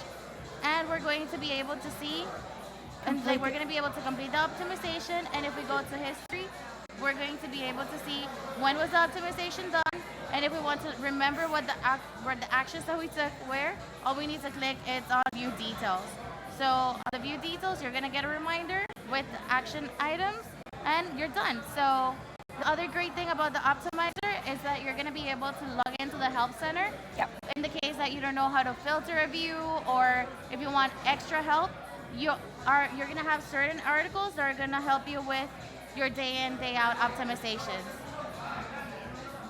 and we're going to be able to see, and we're going to be able to complete the optimization. And if we go to history, we're going to be able to see when was the optimization done, and if we want to remember what the actions that we took were, all we need to click is on view details. So on the view details, you're going to get a reminder with the action items, and you're done. So the other great thing about the optimizer is that you're going to be able to log into the help center. Yep. In the case that you don't know how to filter a view, or if you want extra help, you're going to have certain articles that are going to help you with your day in, day out optimizations.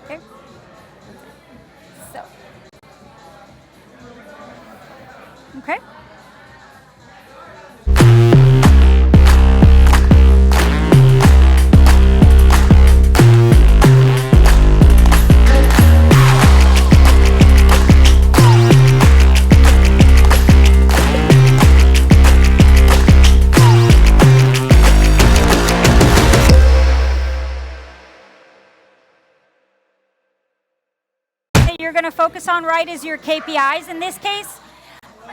Okay. So. Okay. You're going to focus on right is your KPIs. In this case,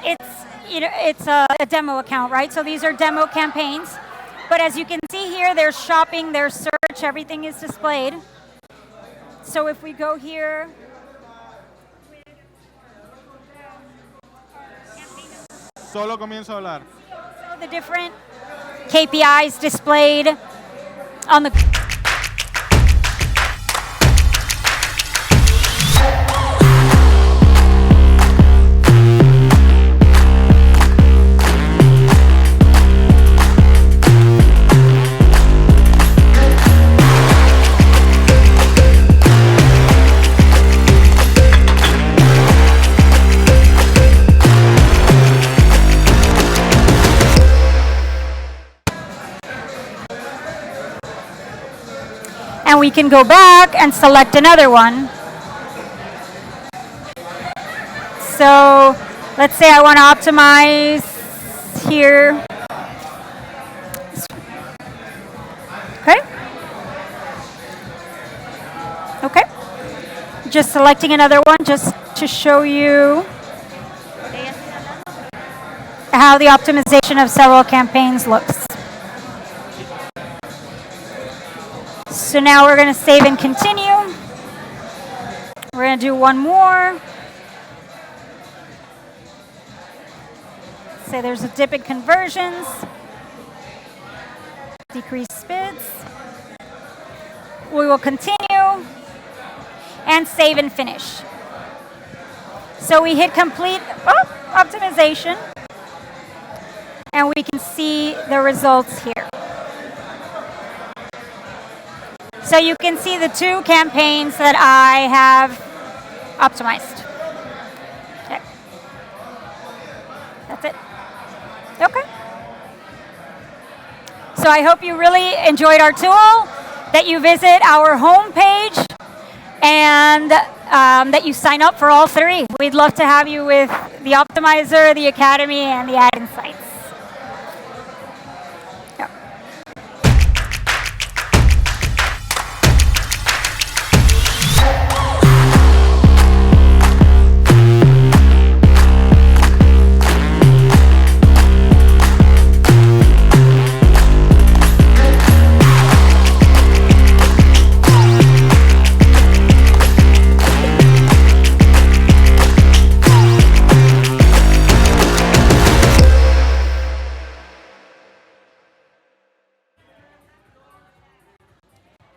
it's a demo account, right? So these are demo campaigns. But as you can see here, there's shopping, there's search, everything is displayed. So if we go here, Solo comienzo a hablar. so the different KPIs displayed on the and we can go back and select another one. So let's say I want to optimize here. Okay. Okay. Just selecting another one just to show you. how the optimization of several campaigns looks. So now we're going to save and continue. We're going to do one more. Say there's a dip in conversions. Decrease bids. We will continue and save and finish. So we hit complete optimization, and we can see the results here. So you can see the 2 campaigns that I have optimized. Okay. That's it. Okay. So I hope you really enjoyed our tool, that you visit our homepage, and that you sign up for all 3. We'd love to have you with the Optimizer, the Academy, and the AdInsights. Yeah.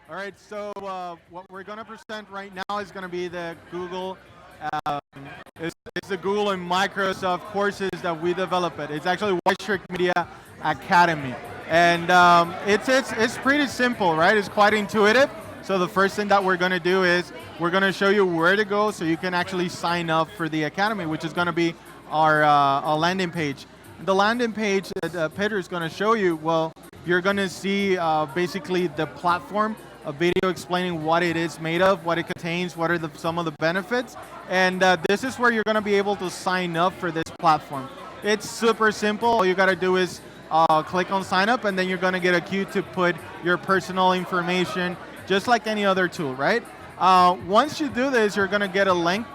All right, so what we're going to present right now is going to be the Google, it's the Google and Microsoft courses that we developed. It's actually White Media Academy, and it's pretty simple, right? It's quite intuitive. So the first thing that we're going to do is we're going to show you where to go so you can actually sign up for the Academy, which is going to be our landing page. The landing page that Peter is going to show you, well, you're going to see basically the platform, a video explaining what it is made of, what it contains, what are some of the benefits. And this is where you're going to be able to sign up for this platform. It's super simple. All you got to do is click on sign up, and then you're going to get a queue to put your personal information, just like any other tool, right? Once you do this, you're going to get a link,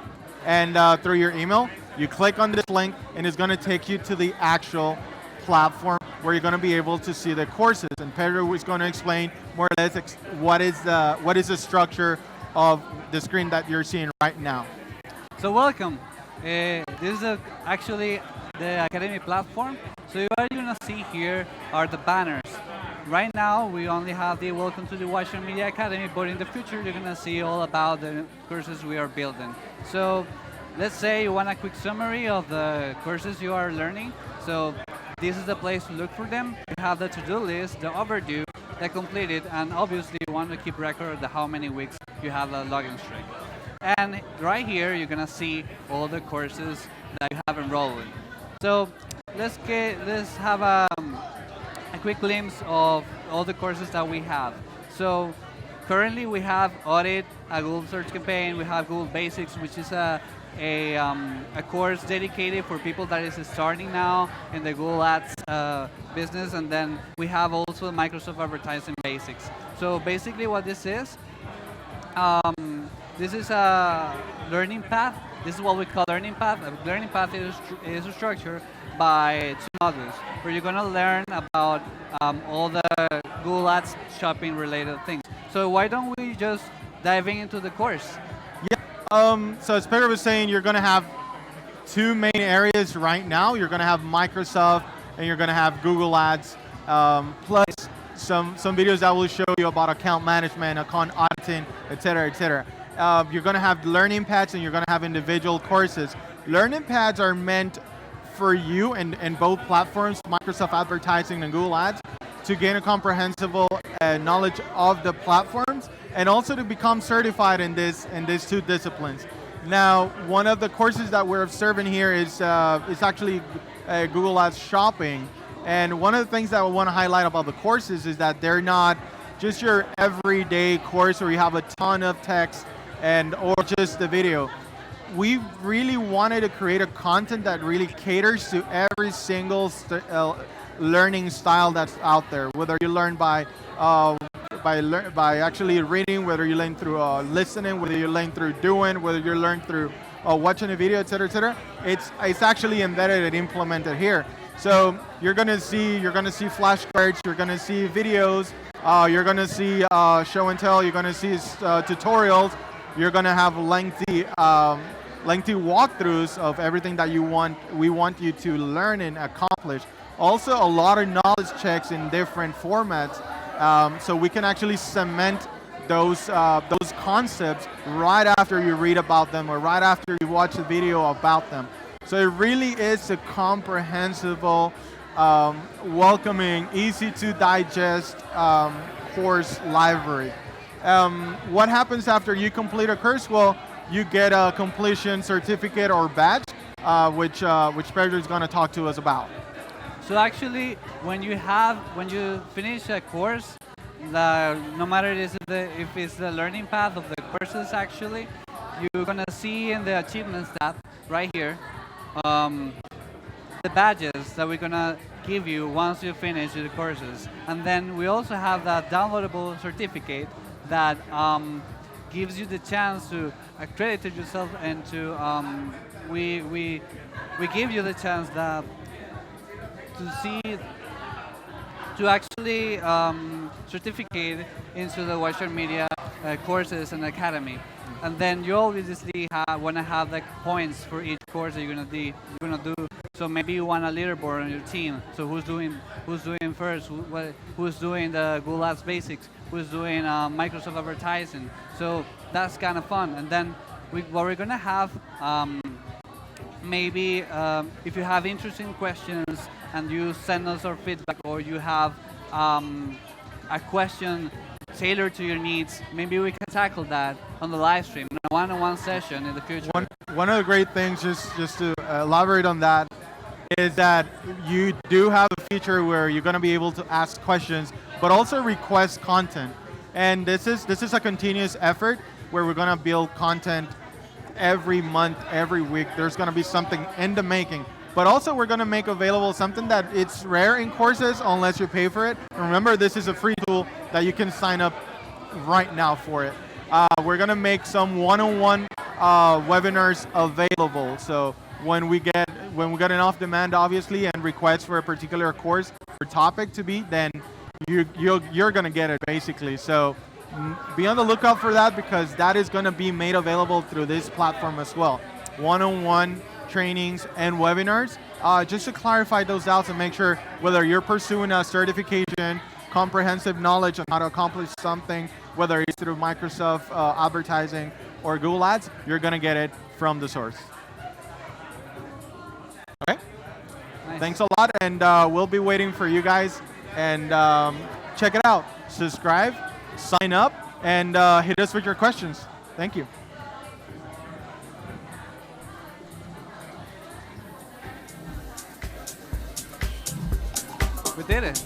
and through your email, you click on this link, and it's going to take you to the actual platform where you're going to be able to see the courses. And Pedro is going to explain more or less what is the structure of the screen that you're seeing right now. So welcome. This is actually the Academy platform. So what you're going to see here are the banners. Right now, we only have the Welcome to the White Media Academy, but in the future, you're going to see all about the courses we are building. So let's say you want a quick summary of the courses you are learning. So this is the place to look for them. You have the to-do list, the overdue, the completed, and obviously you want to keep record of how many weeks you have a login streak. And right here, you're gonna see all the courses that you have enrolled in. So let's have a quick glimpse of all the courses that we have. So currently we have Audit, a Google search campaign. We have Google Basics, which is a course dedicated for people that is starting now in the Google Ads business, and then we have also Microsoft Advertising Basics. So basically what this is a learning path. This is what we call learning path. A learning path is structured by 2 modules where you're going to learn about all the Google Ads shopping related things. So why don't we just diving into the course? So as Pedro was saying, you're going to have 2 main areas right now. You're going to have Microsoft and you're going to have Google Ads, plus some videos that will show you about account management, account auditing, etc., etc. You're going to have learning pads and you're going to have individual courses. Learning pads are meant for you in both platforms, Microsoft Advertising and Google Ads, to gain a comprehensible knowledge of the platforms, and also to become certified in these 2 disciplines. Now, one of the courses that we're observing here is actually Google Ads Shopping. And one of the things that I want to highlight about the courses is that they're not just your everyday course where you have a ton of text or just the video. We really wanted to create a content that really caters to every single learning style that's out there, whether you learn by actually reading, whether you learn through listening, whether you learn through doing, whether you learn through watching a video, etc., etc. It's actually embedded and implemented here. So you're gonna see flashcards, you're gonna see videos, you're gonna see show and tell, you're gonna see tutorials, you're gonna have lengthy walkthroughs of everything that we want you to learn and accomplish. Also, a lot of knowledge checks in different formats, so we can actually cement those concepts right after you read about them or right after you watch a video about them. So it really is a comprehensible, welcoming, easy to digest course library. What happens after you complete a course? Well, you get a completion certificate or badge, which Pedro is going to talk to us about. So actually, when you finish a course, no matter if it's the learning path of the courses, actually, you're gonna see in the achievements tab right here the badges that we're gonna give you once you finish the courses, and then we also have that downloadable certificate that gives you the chance to accredit yourself and to we give you the chance that to actually certificate into the Watcher Media courses and academy. And then you obviously want to have like points for each course that you're gonna do. So maybe you want a leaderboard on your team. So who's doing first? Who's doing the Google Ads basics? Who's doing Microsoft advertising? So that's kind of fun. And then what we're gonna have, maybe if you have interesting questions and you send us our feedback, or you have a question tailored to your needs, maybe we can tackle that on the live stream in a one-on-one session in the future. One of the great things, just to elaborate on that, is that you do have a feature where you're going to be able to ask questions, but also request content. And this is a continuous effort where we're going to build content every month, every week. There's going to be something in the making. But also we're going to make available something that it's rare in courses unless you pay for it. And remember, this is a free tool that you can sign up right now for it. We're going to make some one-on-one webinars available. So when we get an off-demand, obviously, and request for a particular course or topic to be, then you're going to get it, basically. So be on the lookout for that, because that is going to be made available through this platform as well. One-on-one trainings and webinars, just to clarify those doubts and make sure whether you're pursuing a certification, comprehensive knowledge on how to accomplish something, whether it's through Microsoft advertising or Google Ads, you're going to get it from the source. Okay? Nice. Thanks a lot, and we'll be waiting for you guys. And check it out. Subscribe, sign up, and hit us with your questions. Thank you. We did it.